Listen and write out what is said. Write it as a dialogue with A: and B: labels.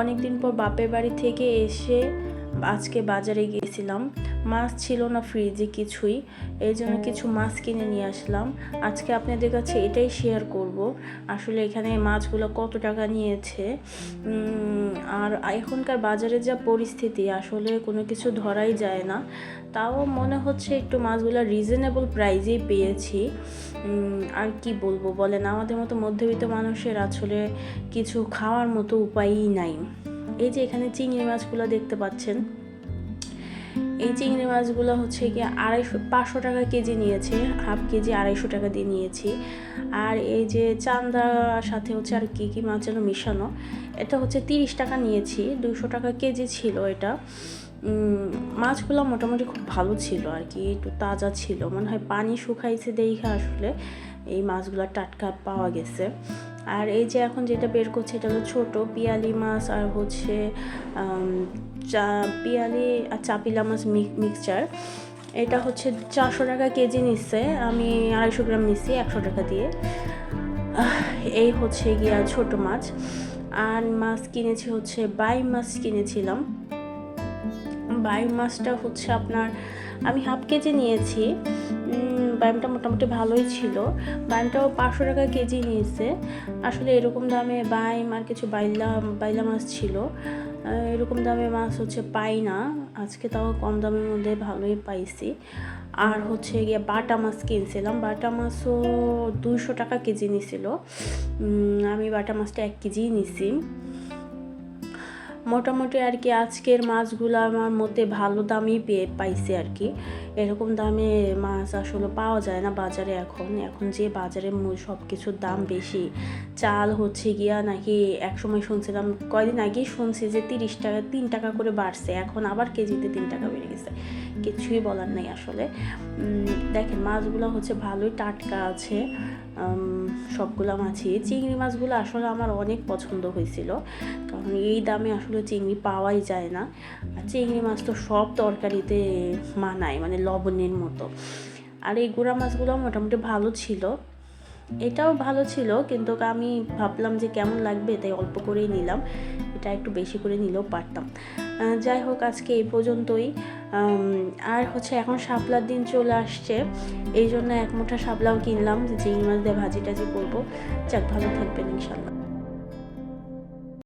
A: অনেক দিন পর বাপের বাড়ি থেকে এসে আজকে বাজারে গিয়েছিলাম। মাছ ছিল না ফ্রিজে কিছুই, এই জন্য কিছু মাছ কিনে নিয়ে আসলাম। আজকে আপনাদের কাছে এটাই শেয়ার করব আসলে এখানে মাছগুলো কত টাকা নিয়েছে। আর এখনকার বাজারে যা পরিস্থিতি, আসলে কোনো কিছু ধরাই যায় না। তাও মনে হচ্ছে একটু মাছগুলো রিজনেবল প্রাইজেই পেয়েছি। আর কি বলবো বলেন, আমাদের মতো মধ্যবিত্ত মানুষের আসলে কিছু খাওয়ার মতো উপায়ই নাই। এই যে এখানে চিংড়ি মাছগুলো দেখতে পাচ্ছেন, এই চিংড়ি মাছগুলো হচ্ছে গিয়ে 500 টাকা কেজি নিয়েছে, হাফ কেজি 250 টাকা দিয়ে নিয়েছি। আর এই যে চান্দার সাথে হচ্ছে আর কি মাছ যেন মিশানো, এটা হচ্ছে 30 টাকা নিয়েছি, 200 টাকা কেজি ছিল এটা। মাছগুলো মোটামুটি খুব ভালো ছিল আর কি, একটু তাজা ছিল, মনে হয় পানি শুকাইছে দেখে আসলে এই মাছগুলো টাটকা পাওয়া গেছে। আর এই যে এখন যেটা বের করছে এটা হলো ছোটো পিয়ালি মাছ, আর হচ্ছে পিয়ালি আর চাপিলা মাছ মিক্সচার। এটা হচ্ছে 400 টাকা কেজি নিচ্ছে, আমি 250 গ্রাম নিচ্ছি 100 টাকা দিয়ে। এই হচ্ছে গিয়া ছোট মাছ। আর মাছ কিনেছি হচ্ছে বাই মাছ কিনেছিলাম। বাই মাছটা হচ্ছে আপনার আমি হাফ কেজি নিয়েছি। বাইমটা মোটামুটি ভালোই ছিল, বাইমটাও 500 টাকা কেজি নিয়েছে। আসলে এরকম দামে বাইম আর কিছু বাইলা মাছ ছিল, এরকম দামে মাছ হচ্ছে পাই না। আজকে তাও কম দামের মধ্যে ভালোই পাইছি। আর হচ্ছে গিয়ে বাটা মাছ কিনছিলাম, বাটা মাছও 200 টাকা কেজি নিছিল। আমি বাটা মাছটা 1 কেজিই নিছি। মোটামুটি আর কি আজকের মাছগুলো আমার মতে ভালো দামই পাইছি আর কি। এরকম দামে মাছ আসলে পাওয়া যায় না বাজারে। এখন যে বাজারে সব কিছুর দাম বেশি, চাল হচ্ছে গিয়া নাকি একসময় শুনছিলাম, কয়দিন আগেই শুনছি যে 30 টাকা 3 টাকা করে বাড়ছে, এখন আবার কেজিতে 3 টাকা বেড়ে গেছে। কিছুই বলার নেই আসলে। দেখেন মাছগুলো হচ্ছে ভালোই টাটকা আছে, সবগুলো মাছই। চিংড়ি মাছগুলো আসলে আমার অনেক পছন্দ হয়েছিল, কারণ এই দামে আসলে চিংড়ি পাওয়াই যায় না। আর চিংড়ি মাছ তো সব তরকারিতে মানায়, মানে লবণের মতো। আর এই গুঁড়া মাছগুলো মোটামুটি ভালো ছিল, এটাও ভালো ছিল, কিন্তু আমি ভাবলাম যে কেমন লাগবে, তাই অল্প করেই নিলাম। এটা একটু বেশি করে নিলেও পারতাম। যাই হোক, আজকে এই পর্যন্তই। আর হচ্ছে এখন শাপলার দিন চলে আসছে, এই জন্য 1 মুঠা শাপলাও কিনলাম যে চিংড়ি মাছ দিয়ে ভাজি টাজি করবো। যাক, ভালো থাকবেন ইনশাল্লাহ।